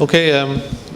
Okay,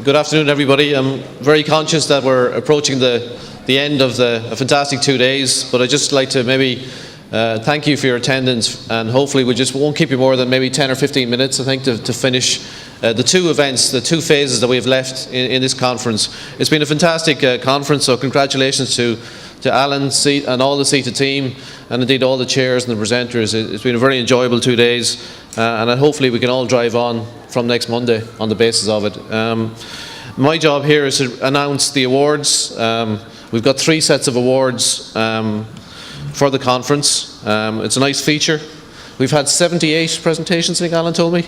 good afternoon, everybody. I'm very conscious that we're approaching the end of a fantastic 2 days, but I'd just like to maybe thank you for your attendance, and hopefully we just won't keep you more than maybe 10 or 15 minutes, I think, to finish the two events, the two phases that we have left in this conference. It's been a fantastic conference, so congratulations to Alan and all the CITA team, and indeed all the chairs and the presenters. It's been a very enjoyable 2 days, and hopefully we can all drive on from next Monday on the basis of it. My job here is to announce the awards. We've got 3 sets of awards for the conference. It's a nice feature. We've had 78 presentations, I think Alan told me.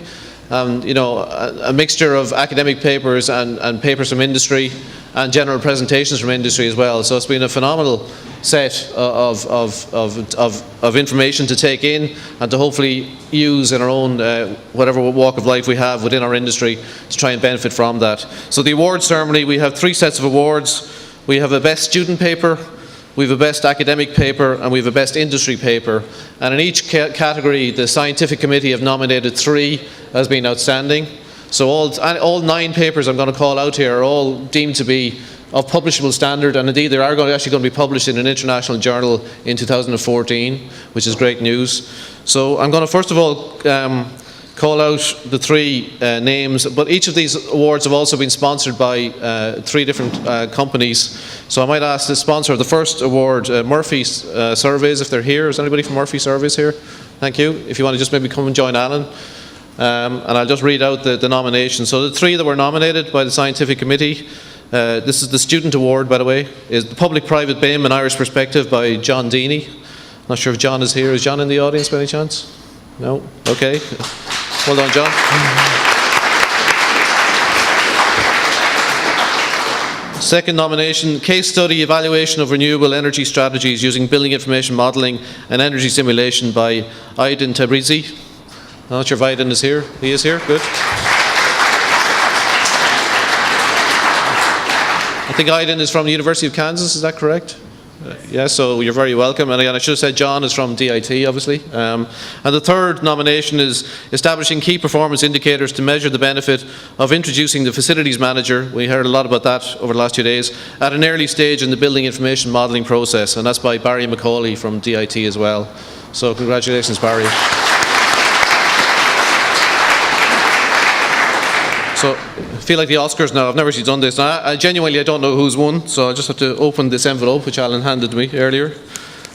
You know, a mixture of academic papers and papers from industry and general presentations from industry as well. So it's been a phenomenal set of information to take in and to hopefully use in our own whatever walk of life we have within our industry to try and benefit from that. So the award ceremony, we have 3 sets of awards. We have a best student paper, we have a best academic paper, and we have a best industry paper. And in each category, the scientific committee have nominated 3 as being outstanding. So all 9 papers I'm going to call out here are all deemed to be of publishable standard, and indeed they are actually going to be published in an international journal in 2014, which is great news. So I'm going to first of all call out the 3 names, but each of these awards have also been sponsored by 3 different companies. So I might ask the sponsor of the first award, Murphy Surveys, if they're here. Is anybody from Murphy Surveys here? Thank you. If you want to just maybe come and join Alan. And I'll just read out the nominations. So the 3 that were nominated by the scientific committee, this is the student award, by the way, is the Public-Private BIM, an Irish Perspective by John Deeney. Not sure if John is here. Is John in the audience by any chance? No? Okay. Well done, John. Second nomination, Case Study Evaluation of Renewable Energy Strategies Using Building Information Modelling and Energy Simulation by Aydin Tabrizi. I'm not sure if Aydin is here. He is here? Good. I think Aydin is from the University of Kansas, is that correct? Yeah, so you're very welcome. And again, I should have said John is from DIT, obviously. And the third nomination is Establishing Key Performance Indicators to Measure the Benefit of Introducing the Facilities Manager. We heard a lot about that over the last 2 days, at an early stage in the building information modelling process. And that's by Barry McCauley from DIT as well. So congratulations, Barry. So I feel like the Oscars now. I've never actually done this. Now, I genuinely don't know who's won, so I just have to open this envelope, which Alan handed to me earlier.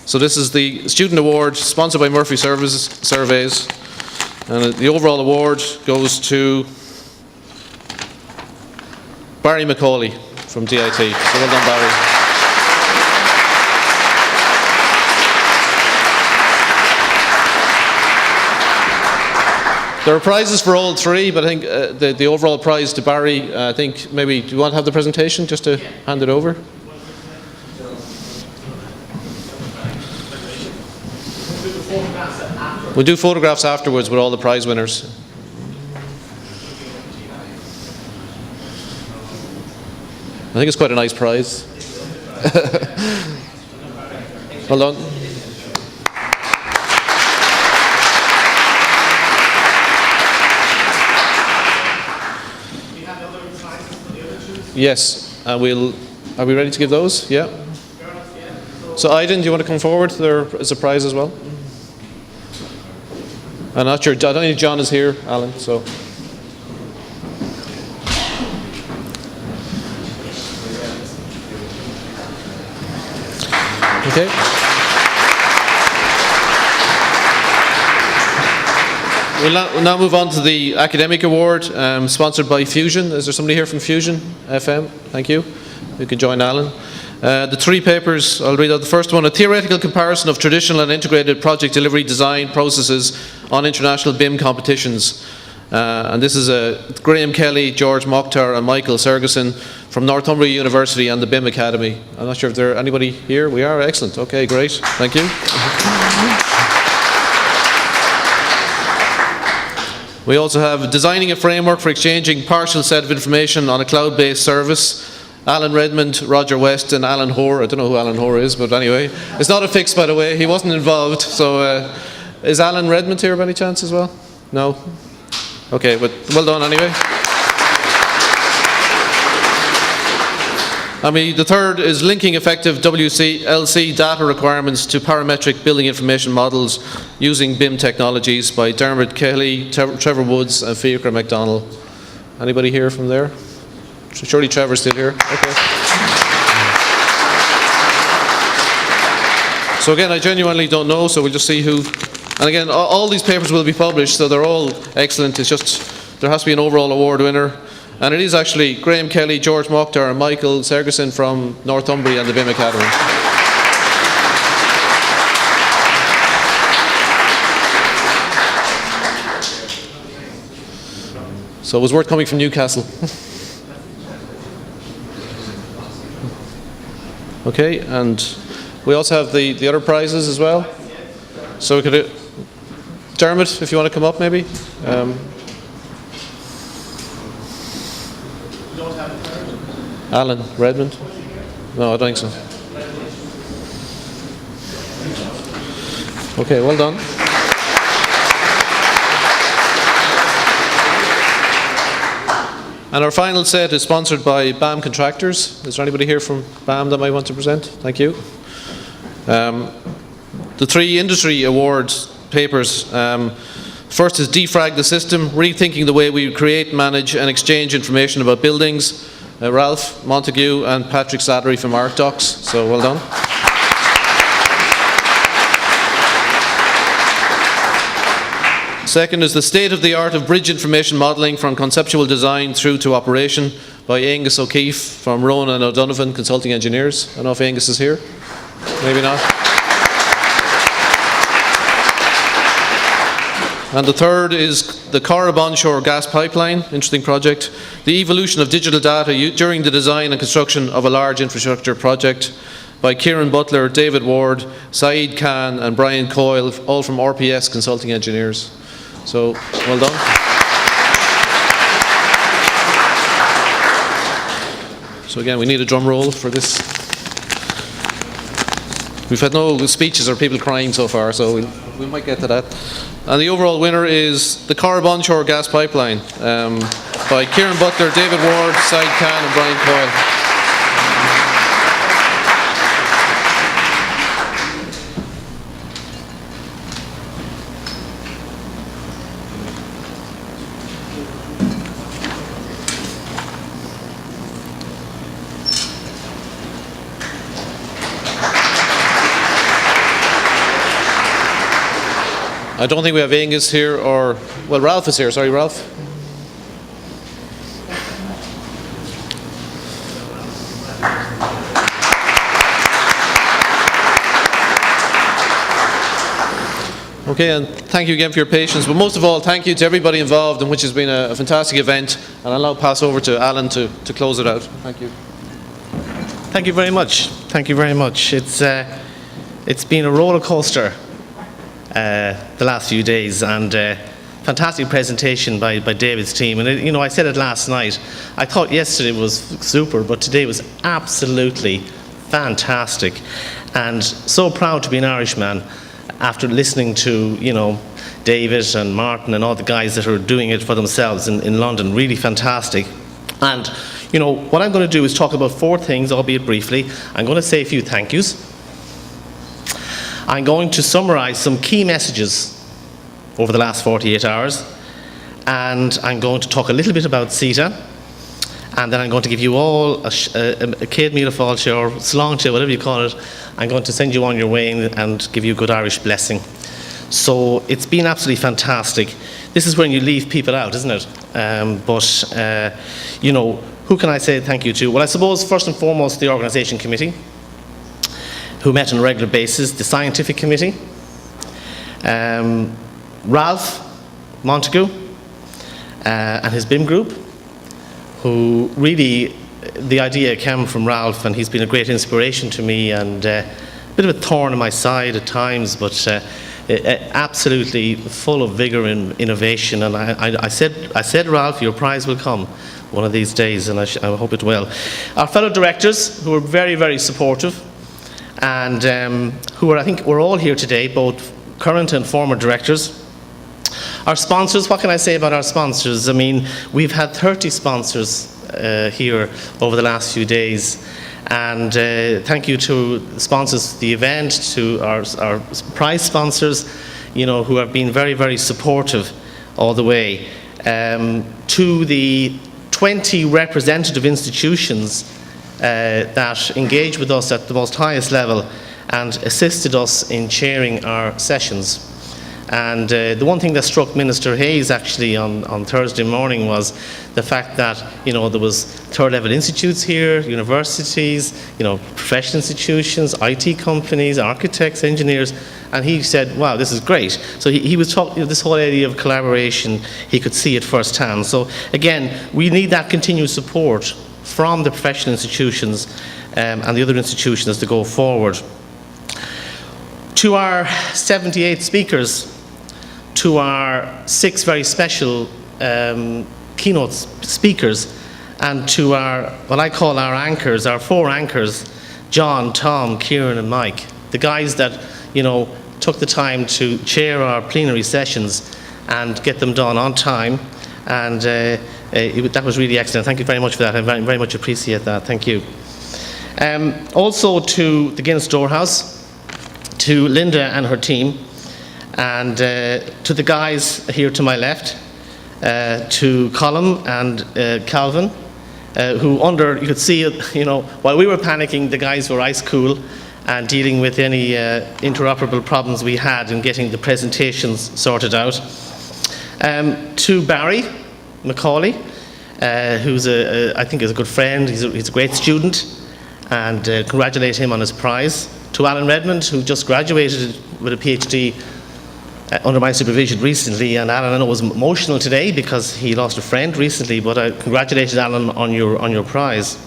So this is the Student Award, sponsored by Murphy Surveys. And the overall award goes to Barry McCauley from DIT. So well done, Barry. There are prizes for all 3, but I think the overall prize to Barry, I think maybe, do you want to have the presentation just to hand it over? We'll do photographs afterwards with all the prize winners. I think it's quite a nice prize. Well done. Yes, are we ready to give those? Yeah. So Aydin, do you want to come forward? There is a prize as well. I'm not sure, I don't think John is here, Alan, so. Okay. We'll now move on to the academic award, sponsored by Fusion. Is there somebody here from Fusion FM? Thank you. You can join Alan. The 3 papers, I'll read out the first one. A theoretical comparison of traditional and integrated project delivery design processes on international BIM competitions. And this is Graham Kelly, George Mokhtar and Michael Sergeson from Northumbria University and the BIM Academy. I'm not sure if there anybody here. We are? Excellent. Okay, great. Thank you. We also have Designing a Framework for Exchanging Partial Set of Information on a Cloud-Based Service. Alan Redmond, Roger West and Alan Hore. I don't know who Alan Hore is, but anyway. It's not a fix, by the way. He wasn't involved. So is Alan Redmond here by any chance as well? No? Okay, but well done anyway. The third is linking effective WCLC data requirements to parametric building information models using BIM technologies by Dermot Kelly, Trevor Woods and Fiacre MacDonald. Anybody here from there? Surely Trevor's still here. Okay. So again, I genuinely don't know, so we'll just see who. And again, all these papers will be published, so they're all excellent. It's just there has to be an overall award winner. And it is actually Graham Kelly, George Mokhtar and Michael Sergeson from Northumbria and the BIM Academy. So it was worth coming from Newcastle. Okay, and we also have the other prizes as well. So we could, Dermot, if you want to come up maybe. Alan Redmond? No, I don't think so. Okay, well done. And our final set is sponsored by BAM Contractors. Is there anybody here from BAM that might want to present? Thank you. The three industry awards papers. First is Defrag the System, rethinking the way we create, manage and exchange information about buildings. Ralph Montague and Patrick Slattery from ArcDocs. So well done. Second is the state of the art of bridge information modelling from conceptual design through to operation by Angus O'Keefe from Rowan and O'Donovan Consulting Engineers. I don't know if Angus is here. Maybe not. And the third is the Corrib onshore gas pipeline, interesting project. The evolution of digital data during the design and construction of a large infrastructure project by Kieran Butler, David Ward, Saeed Khan and Brian Coyle, all from RPS Consulting Engineers. So, well done. So again, we need a drum roll for this. We've had no speeches or people crying so far, so we might get to that. And the overall winner is the Corrib onshore gas pipeline by Kieran Butler, David Ward, Saeed Khan and Brian Coyle. I don't think we have Angus here, or, well, Ralph is here. Sorry, Ralph. Okay, and thank you again for your patience. But most of all, thank you to everybody involved, in which has been a fantastic event. And I'll now pass over to Alan to close it out. Thank you. Thank you very much. Thank you very much. It's been a roller coaster. The last few days, and fantastic presentation by David's team. And you know, I said it last night. I thought yesterday was super, but today was absolutely fantastic. And so proud to be an Irishman after listening to, you know, David and Martin and all the guys that are doing it for themselves in London. Really fantastic. And you know, what I'm going to do is talk about four things, albeit briefly. I'm going to say a few thank yous. I'm going to summarise some key messages over the last 48 hours, and I'm going to talk a little bit about CITA, and then I'm going to give you all a Céad Míle Fáilte or Sláinte, whatever you call it. I'm going to send you on your way and give you a good Irish blessing. So it's been absolutely fantastic. This is when you leave people out, isn't it? You know, who can I say thank you to? Well, I suppose first and foremost the organisation committee, who met on a regular basis, the scientific committee, Ralph Montague and his BIM group, who really, the idea came from Ralph, and he's been a great inspiration to me and a bit of a thorn in my side at times, but absolutely full of vigour and innovation. And I said, Ralph, your prize will come one of these days, and I hope it will. Our fellow directors, who were very, very supportive, and who are, I think we're all here today, both current and former directors. Our sponsors, what can I say about our sponsors? I mean, we've had 30 sponsors here over the last few days, And thank you to the sponsors of the event, to our prize sponsors, who have been very, very supportive all the way. To the 20 representative institutions that engaged with us at the most highest level and assisted us in chairing our sessions. And the one thing that struck Minister Hayes actually on Thursday morning was the fact that there was third-level institutes here, universities, professional institutions, IT companies, architects, engineers, and he said, "Wow, this is great." So he was talking this whole area of collaboration. He could see it firsthand. So again, we need that continued support from the professional institutions and the other institutions to go forward. To our 78 speakers, to our 6 very special keynote speakers, and to our, what I call our anchors, our 4 anchors, John, Tom, Kieran and Mike, the guys that, took the time to chair our plenary sessions and get them done on time, and that was really excellent. Thank you very much for that. I very much appreciate that. Thank you. Also to the Guinness Storehouse, to Linda and her team, and to the guys here to my left, to Colin and Calvin, who you could see, while we were panicking, the guys were ice cool and dealing with any interoperable problems we had in getting the presentations sorted out. To Barry Macaulay, who's I think is a good friend. He's a great student, and congratulate him on his prize. To Alan Redmond, who just graduated with a PhD under my supervision recently, and Alan, I know, was emotional today because he lost a friend recently, but I congratulated Alan on your prize.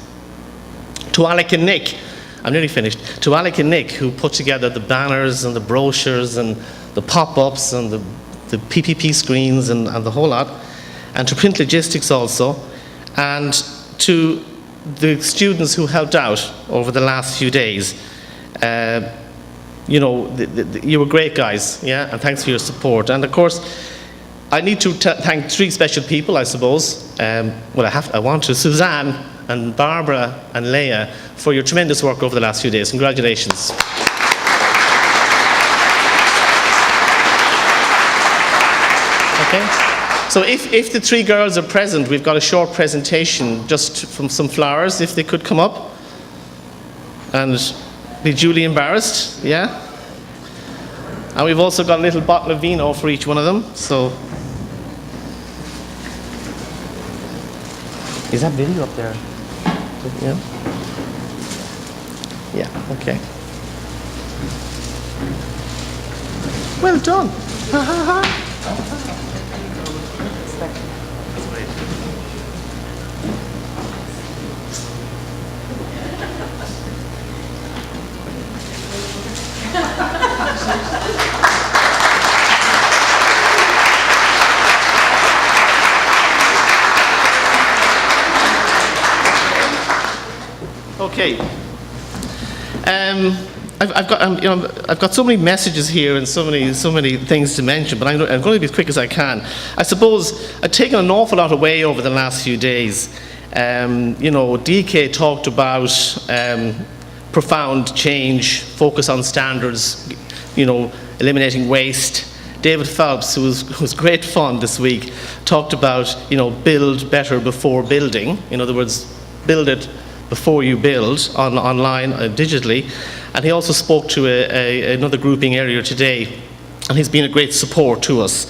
To Alec and Nick, I'm nearly finished. To Alec and Nick, who put together the banners and the brochures and the pop-ups and the PPP screens and the whole lot, and to Print Logistics also, and to the students who helped out over the last few days. You were great guys, yeah, and thanks for your support. And of course, I need to thank 3 special people, I suppose. I want to, Suzanne and Barbara and Leah, for your tremendous work over the last few days. Congratulations. Okay. So if the 3 girls are present, we've got a short presentation just from some flowers, if they could come up and be duly embarrassed, yeah? And we've also got a little bottle of vino for each one of them, so. Is that video up there? Yeah? Yeah, okay. Well done. Ha ha ha. Okay. I've got so many messages here and so many things to mention, but I'm going to be as quick as I can. I suppose I've taken an awful lot away over the last few days. DK talked about profound change, focus on standards, eliminating waste. David Phelps, who was great fun this week, talked about build better before building. In other words, build it before you build online, digitally. And he also spoke to another grouping earlier today, and he's been a great support to us.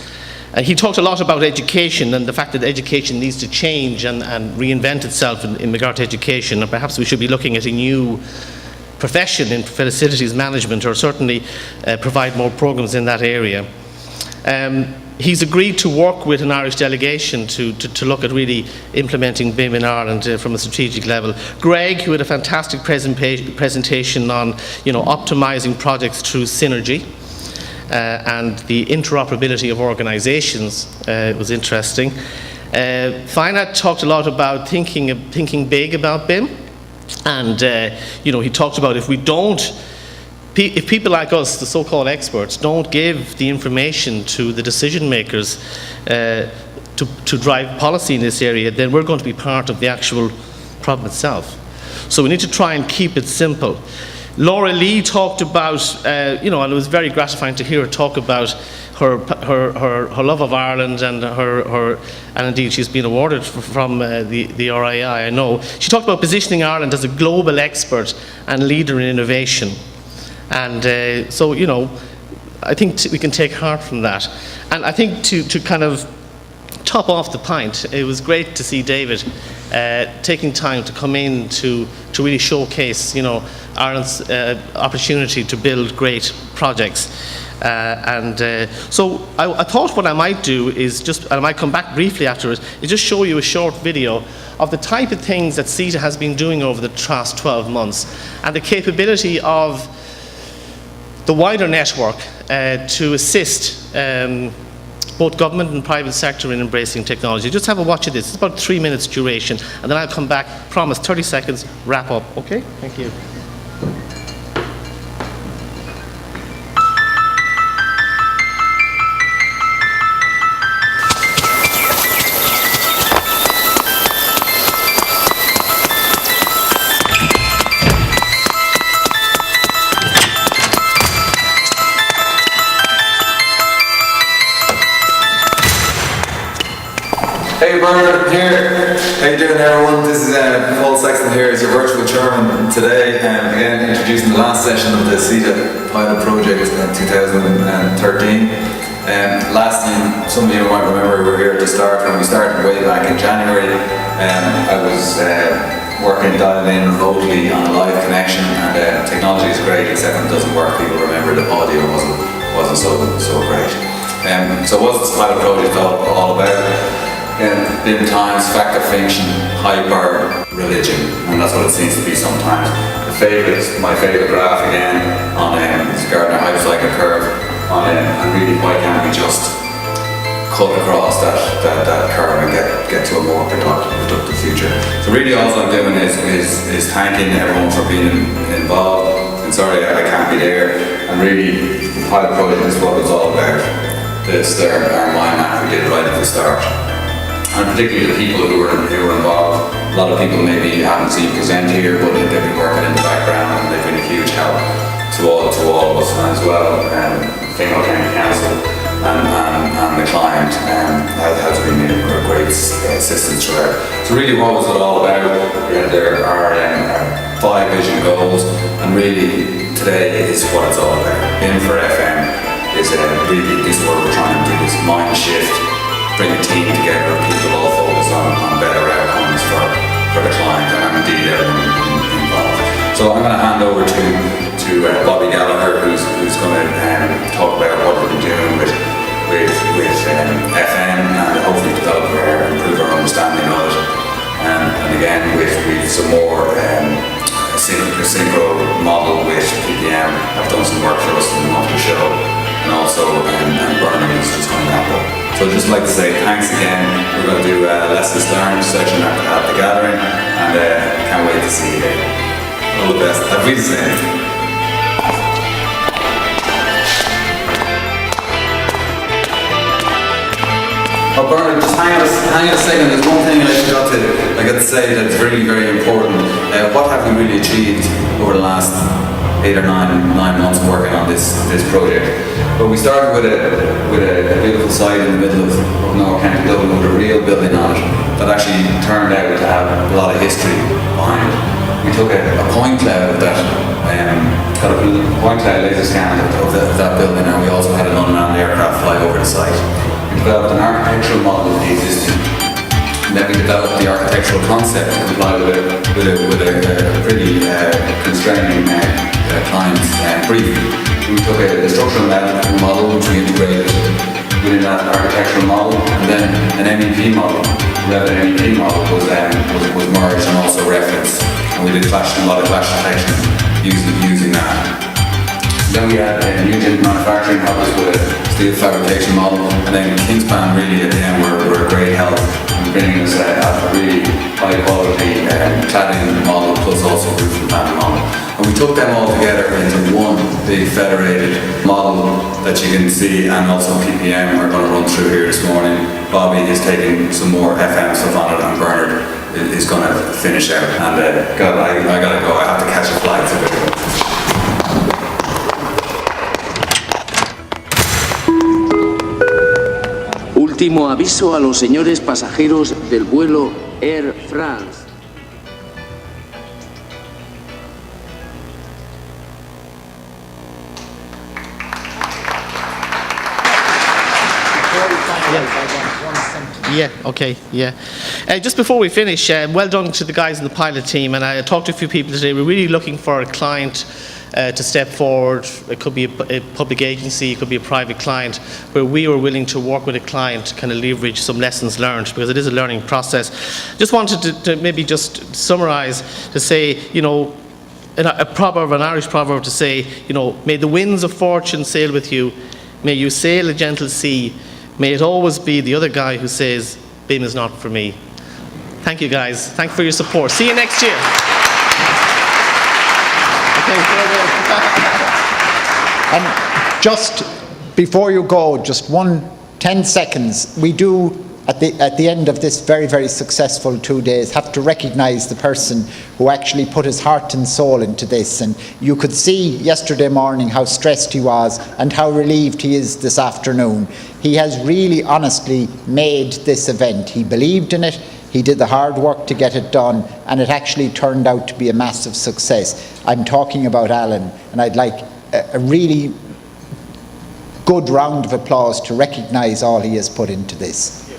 He talked a lot about education and the fact that education needs to change and reinvent itself in regard to education, and perhaps we should be looking at a new profession in facilities management, or certainly provide more programs in that area. He's agreed to work with an Irish delegation to look at really implementing BIM in Ireland from a strategic level. Greg, who had a fantastic presentation on optimizing projects through synergy and the interoperability of organizations, was interesting. Finat talked a lot about thinking big about BIM, and he talked about if people like us, the so-called experts, don't give the information to the decision makers to drive policy in this area, then we're going to be part of the actual problem itself. So we need to try and keep it simple. Laura Lee talked about, and it was very gratifying to hear her talk about her love of Ireland and and indeed she's been awarded from the RII, I know. She talked about positioning Ireland as a global expert and leader in innovation. And so, I think we can take heart from that. And I think to kind of top off the pint, it was great to see David taking time to come in to really showcase, Ireland's opportunity to build great projects. So I thought what I might do is and I might come back briefly afterwards, is just show you a short video of the type of things that CITA has been doing over the past 12 months and the capability of the wider network to assist both government and private sector in embracing technology. Just have a watch of this. It's about 3 minutes duration, and then I'll come back, promise 30 seconds, wrap up. Okay? Thank you. Hey Bernard, here. How you doing everyone? This is Paul Sexton here as your virtual chairman today. Again, introducing the last session of the CITA pilot project in 2013. Last time, some of you might remember, we were here at the start when we started way back in January. I was working dialed in remotely on a live connection, and technology is great except when it doesn't work. People remember the audio wasn't so great. So what's this pilot project all about? BIM times, factor function, hyper religion, and that's what it seems to be sometimes. My favourite graph again on this Gardner hypercycle curve and really why can't we just cut across that curve and get to a more productive future. So really all I'm doing is thanking everyone for being involved, and sorry I can't be there, and really the pilot project is what it's all about. This our mind map we did right at the start. And particularly the people who were involved. A lot of people maybe haven't seen present here, but they've been working in the background and they've been a huge help to all of us, and as well Fingal County Council and the client has been a great assistance throughout. So really what was it all about? There are 5 vision goals, and really today is what it's all about. BIM for FM is really this is what we're trying to do, this mind shift, bring a team together, people all focus on better outcomes for the client and indeed everyone involved. So I'm going to hand over to Bobby Gallagher, who's going to talk about what we're doing with FM and hopefully develop or improve our understanding of it. And again, with some more synchro model with PPM, have done some work for us in the monthly show, and also Bernard is just going to wrap up. So I'd just like to say thanks again. We're going to do a lessons learned session at the gathering, and can't wait to see you. All the best. Have we the same. Oh Bernard, just hang on a second. There's one thing I got to say that's really, very important. What have we really achieved over the last 8 or 9 months working on this project? But we started with a beautiful site in the middle of North County Dublin with a real building on it that actually turned out to have a lot of history behind it. We took a point cloud of that, got a point cloud laser scan of that building, and we also had an unmanned aircraft fly over the site. We developed an architectural model of the existing, and then we developed the architectural concept to comply with a pretty constraining client brief. We took a structural model which we integrated within that architectural model, and then an MEP model. The MEP model was merged and also referenced, and we did a lot of clash detection using that. Then we had Union Manufacturing help us with a steel fabrication model, and then Kingspan really at the end were a great help in bringing us a really high quality cladding model plus also roof and panel model. And we took them all together into one big federated model that you can see, and also PPM we're going to run through here this morning. Bobby is taking some more FM stuff on it, and Bernard is going to finish out. And God, I got to go. I have to catch a flight to go. Último aviso a los señores pasajeros del vuelo Air France. Yeah, okay, yeah. Just before we finish, well done to the guys in the pilot team, and I talked to a few people today. We're really looking for a client to step forward. It could be a public agency, it could be a private client, where we are willing to work with a client to kind of leverage some lessons learned, because it is a learning process. Just wanted to maybe just summarise, to say, you know, a proverb, an Irish proverb, to say, you know, may the winds of fortune sail with you, may you sail a gentle sea, may it always be the other guy who says, BIM is not for me. Thank you, guys. Thank you for your support. See you next year. Okay, And just before you go, just 10 seconds. We do, at the end of this very, very successful 2 days, have to recognise the person who actually put his heart and soul into this. And you could see yesterday morning how stressed he was and how relieved he is this afternoon. He has really honestly made this event. He believed in it, he did the hard work to get it done, and it actually turned out to be a massive success. I'm talking about Alan, and I'd like a really good round of applause to recognise all he has put into this.